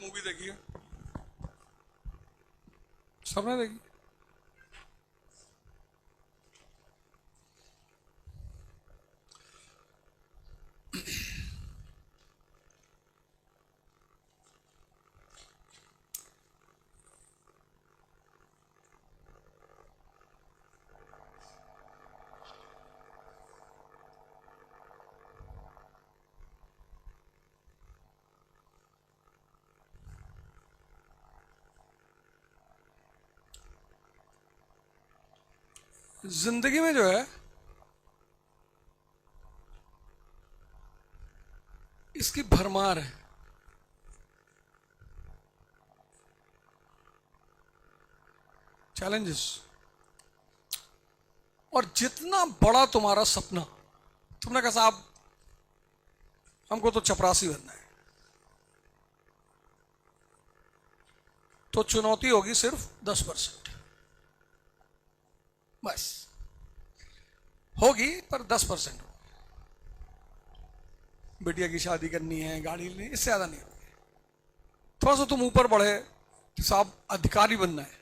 Movie देखी है? सबने देखी? जिंदगी में जो है इसकी भरमार है। चैलेंजेस। और जितना बड़ा तुम्हारा सपना, तुमने कहा साहब हमको तो चपरासी बनना है, तो चुनौती होगी सिर्फ 10%। बस होगी, पर 10%। बिटिया की शादी करनी है, गाड़ी लेनी, इससे ज्यादा नहीं होगी। थोड़ा सा तुम ऊपर बढ़े कि साहब अधिकारी बनना है,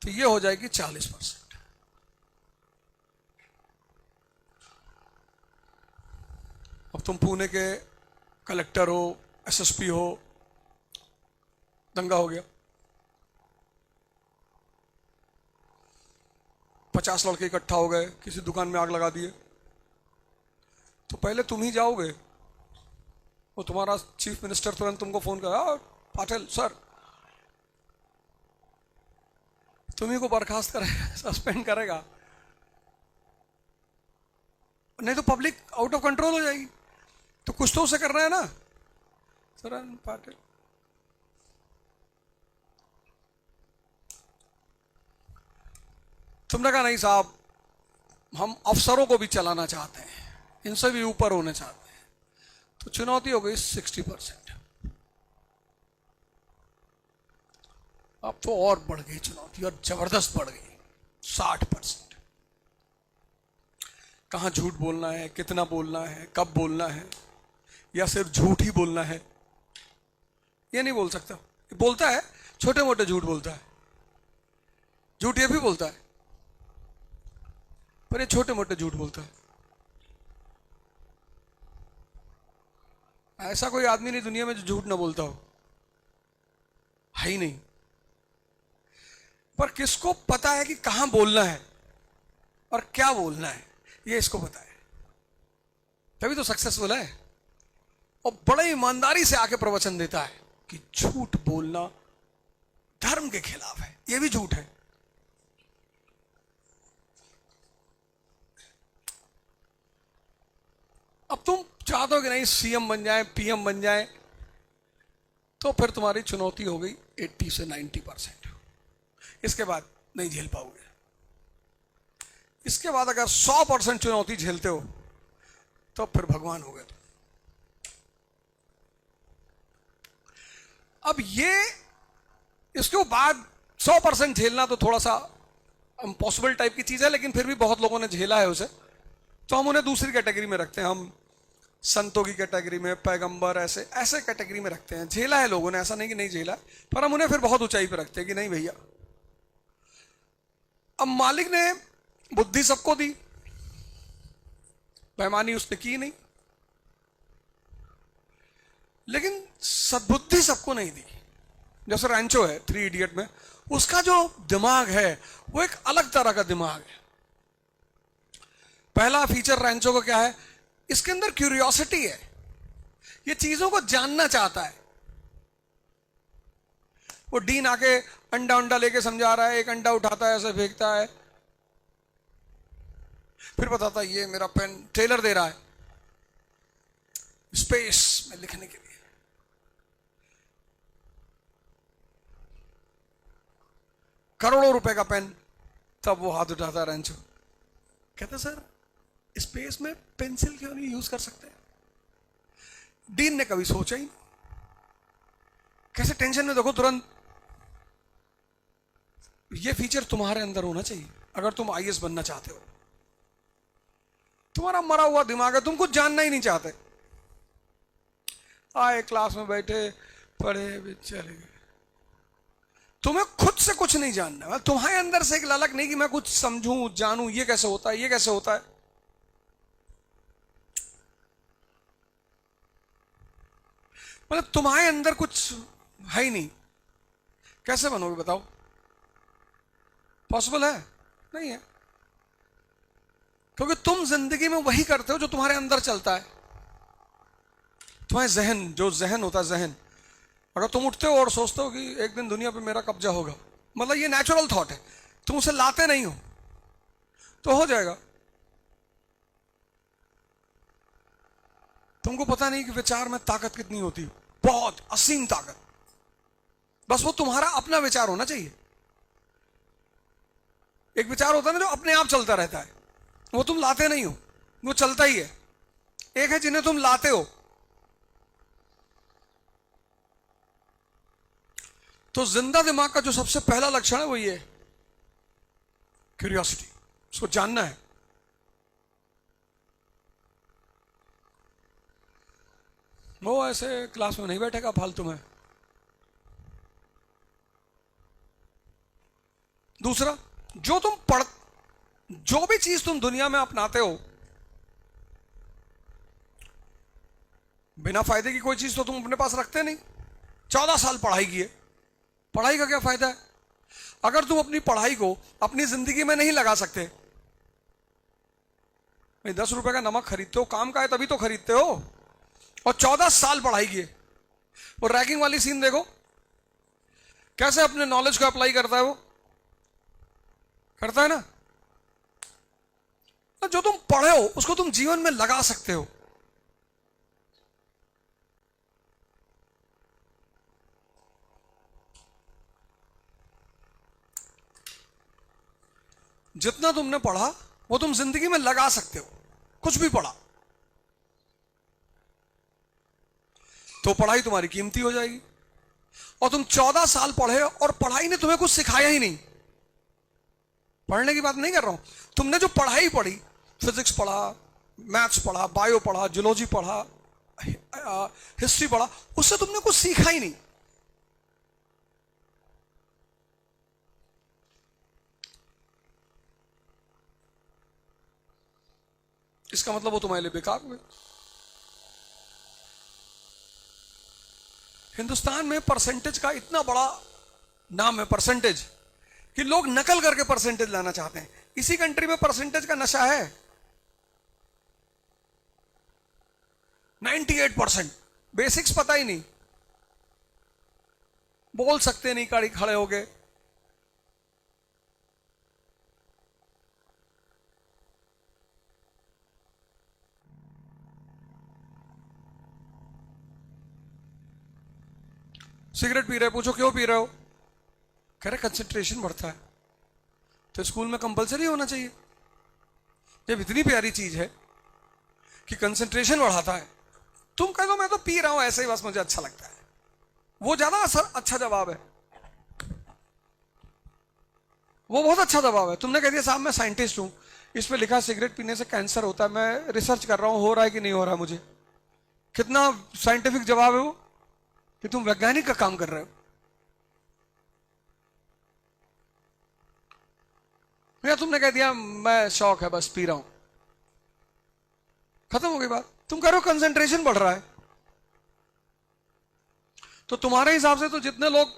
तो ये हो जाएगी 40%। अब तुम पुणे के कलेक्टर हो, एसएसपी हो, दंगा हो गया, 50 लड़के इकट्ठा हो गए, किसी दुकान में आग लगा दिए, तो पहले तुम ही जाओगे? वो तुम्हारा चीफ मिनिस्टर तुरंत तुमको फोन करा, पाटिल सर तुम्ही को बर्खास्त करेगा, सस्पेंड करेगा, नहीं तो पब्लिक आउट ऑफ कंट्रोल हो जाएगी। तो कुछ तो उसे करना है ना। सर पाटिल तुमने कहा नहीं साहब हम अफसरों को भी चलाना चाहते हैं, इनसे भी ऊपर होने चाहते हैं, तो चुनौती हो गई 60%। अब तो और बढ़ गई चुनौती, और जबरदस्त बढ़ गई, 60%। कहां झूठ बोलना है, कितना बोलना है, कब बोलना है, या सिर्फ झूठ ही बोलना है, ये नहीं बोल सकता। बोलता है छोटे मोटे झूठ बोलता है, झूठ ये भी बोलता है, पर ये छोटे मोटे झूठ बोलता है। ऐसा कोई आदमी नहीं दुनिया में जो झूठ ना बोलता हो, है ही नहीं। पर किसको पता है कि कहां बोलना है और क्या बोलना है, ये इसको पता है, तभी तो सक्सेसफुल है। और बड़े ईमानदारी से आके प्रवचन देता है कि झूठ बोलना धर्म के खिलाफ है, ये भी झूठ है। अब तुम चाहते हो कि नहीं सीएम बन जाए, पीएम बन जाए, तो फिर तुम्हारी चुनौती हो गई 80 से 90%। इसके बाद नहीं झेल पाओगे। इसके बाद अगर 100% चुनौती झेलते हो तो फिर भगवान हो गए तुम। अब ये इसके बाद 100% झेलना तो थोड़ा सा इम्पॉसिबल टाइप की चीज है, लेकिन फिर भी बहुत लोगों ने झेला है उसे, तो हम उन्हें दूसरी कैटेगरी में रखते हैं। हम संतों की कैटेगरी में, पैगंबर, ऐसे ऐसे कैटेगरी में रखते हैं। झेला है लोगों ने, ऐसा नहीं कि नहीं झेला, पर हम उन्हें फिर बहुत ऊंचाई पे रखते हैं कि नहीं भैया। अब मालिक ने बुद्धि सबको दी, बेईमानी उसने की नहीं, लेकिन सद्बुद्धि सबको नहीं दी। जैसे रैंचो है 3 इडियट में, उसका जो दिमाग है वो एक अलग तरह का दिमाग है। पहला फीचर रैंचो का क्या है? इसके अंदर क्यूरियोसिटी है, ये चीजों को जानना चाहता है। वो डीन आके अंडा अंडा लेके समझा रहा है, एक अंडा उठाता है, ऐसे फेंकता है, फिर बताता है ये मेरा पेन टेलर दे रहा है स्पेस में लिखने के लिए। करोड़ों रुपए का पेन, तब वो हाथ उठाता है रैंचो, कहता सर स्पेस में पेंसिल क्यों नहीं यूज कर सकते? डीन ने कभी सोचा ही नहीं। कैसे टेंशन में देखो तुरंत। ये फीचर तुम्हारे अंदर होना चाहिए अगर तुम आईएएस बनना चाहते हो। तुम्हारा मरा हुआ दिमाग है, तुम कुछ जानना ही नहीं चाहते। आए क्लास में बैठे, पढ़े भी चले गए। तुम्हें खुद से कुछ नहीं जानना है, तुम्हारे अंदर से एक ललक नहीं कि मैं कुछ समझूं जानूं, ये कैसे होता है, ये कैसे होता है। मतलब तुम्हारे अंदर कुछ है ही नहीं, कैसे बनोगे बताओ? पॉसिबल है? नहीं है, क्योंकि तुम जिंदगी में वही करते हो जो तुम्हारे अंदर चलता है। तुम्हारे जहन, जो जहन होता है, जहन, अगर तुम उठते हो और सोचते हो कि एक दिन दुनिया पे मेरा कब्जा होगा, मतलब ये नेचुरल थॉट है, तुम उसे लाते नहीं हो तो हो जाएगा। तुमको पता नहीं कि विचार में ताकत कितनी होती है, बहुत असीम ताकत। बस वो तुम्हारा अपना विचार होना चाहिए। एक विचार होता है ना जो अपने आप चलता रहता है, वो तुम लाते नहीं हो, वो चलता ही है। एक है जिन्हें तुम लाते हो। तो जिंदा दिमाग का जो सबसे पहला लक्षण है वो ये, क्यूरियोसिटी, उसको जानना है। वो ऐसे क्लास में नहीं बैठेगा फालतू में। दूसरा, जो भी चीज तुम दुनिया में अपनाते हो, बिना फायदे की कोई चीज तो तुम अपने पास रखते नहीं। 14 साल पढ़ाई की है, पढ़ाई का क्या फायदा है अगर तुम अपनी पढ़ाई को अपनी जिंदगी में नहीं लगा सकते? भाई 10 रुपए का नमक खरीदते हो, काम का है तभी तो खरीदते हो। और 14 साल पढ़ाई की है। वो रैगिंग वाली सीन देखो, कैसे अपने नॉलेज को अप्लाई करता है, वो करता है ना। तो जो तुम पढ़े हो उसको तुम जीवन में लगा सकते हो। जितना तुमने पढ़ा वो तुम जिंदगी में लगा सकते हो। कुछ भी पढ़ा तो पढ़ाई तुम्हारी कीमती हो जाएगी। और तुम 14 साल पढ़े और पढ़ाई ने तुम्हें कुछ सिखाया ही नहीं। पढ़ने की बात नहीं कर रहा हूं, तुमने जो पढ़ाई पढ़ी, फिजिक्स पढ़ा, मैथ्स पढ़ा, बायो पढ़ा, जूलॉजी पढ़ा, हिस्ट्री पढ़ा, उससे तुमने कुछ सीखा ही नहीं। इसका मतलब वो तुम्हारे लिए बेकार हुए। हिंदुस्तान में परसेंटेज का इतना बड़ा नाम है, परसेंटेज, कि लोग नकल करके परसेंटेज लाना चाहते हैं। इसी कंट्री में परसेंटेज का नशा है। 98%, बेसिक्स पता ही नहीं, बोल सकते नहीं, गाड़ी खड़े हो गए। सिगरेट पी रहे, पूछो क्यों पी रहे हो, कह रहे कंसंट्रेशन बढ़ता है। तो स्कूल में कंपलसरी होना चाहिए। जब इतनी प्यारी चीज है कि कंसंट्रेशन बढ़ाता है, तुम कह दो मैं तो पी रहा हूं ऐसे ही, बस मुझे अच्छा लगता है, वो ज्यादा अच्छा जवाब है। वो बहुत अच्छा जवाब है। तुमने कह दिया साहब मैं साइंटिस्ट हूं, इस पे लिखा सिगरेट पीने से कैंसर होता है, मैं रिसर्च कर रहा हूं हो रहा है कि नहीं हो रहा है मुझे। कितना साइंटिफिक जवाब है वो, कि तुम वैज्ञानिक का काम कर रहे हो। या तुमने कह दिया मैं शौक है बस पी रहा हूं, खत्म हो गई बात। तुम कह रहे हो कंसंट्रेशन बढ़ रहा है। तो तुम्हारे हिसाब से तो जितने लोग,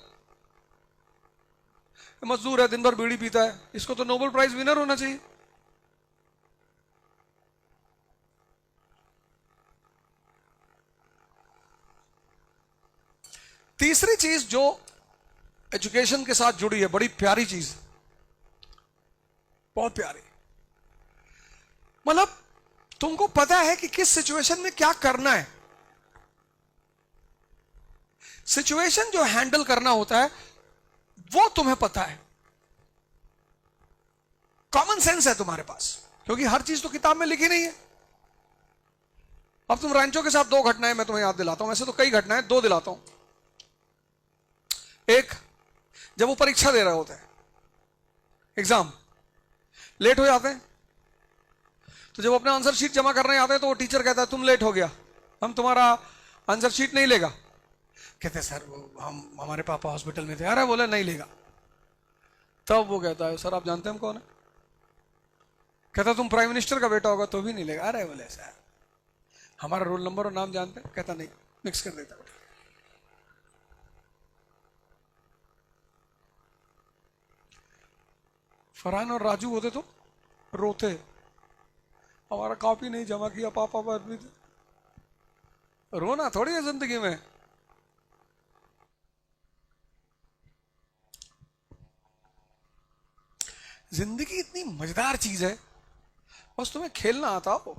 मजदूर है दिन भर बीड़ी पीता है, इसको तो नोबेल प्राइज विनर होना चाहिए। तीसरी चीज जो एजुकेशन के साथ जुड़ी है, बड़ी प्यारी चीज, बहुत प्यारी, मतलब तुमको पता है कि किस सिचुएशन में क्या करना है। सिचुएशन जो हैंडल करना होता है वो तुम्हें पता है। कॉमन सेंस है तुम्हारे पास, क्योंकि हर चीज तो किताब में लिखी नहीं है। अब तुम रैंचो के साथ 2 घटनाएं मैं तुम्हें याद दिलाता हूं, वैसे तो कई घटनाएं, 2 दिलाता हूं। एक, जब वो परीक्षा दे रहे होते हैं, एग्जाम, लेट हो जाते हैं, तो जब अपना आंसर शीट जमा करने आते हैं तो वो टीचर कहता है तुम लेट हो गया, हम तुम्हारा आंसर शीट नहीं लेगा। कहते सर वो हम हमारे पापा हॉस्पिटल में थे। अरे बोले नहीं लेगा। तब वो कहता है सर आप जानते हैं हम कौन है? कहता तुम प्राइम मिनिस्टर का बेटा होगा तो भी नहीं लेगा। अरे बोले सर हमारा रोल नंबर और नाम जानते हैं? कहता नहीं, मिक्स कर देता। फरहान और राजू होते तो रोते, हमारा कॉपी नहीं जमा किया पापा पर भी। रोना थोड़ी है जिंदगी में। जिंदगी इतनी मजेदार चीज है, बस तुम्हें खेलना आता हो।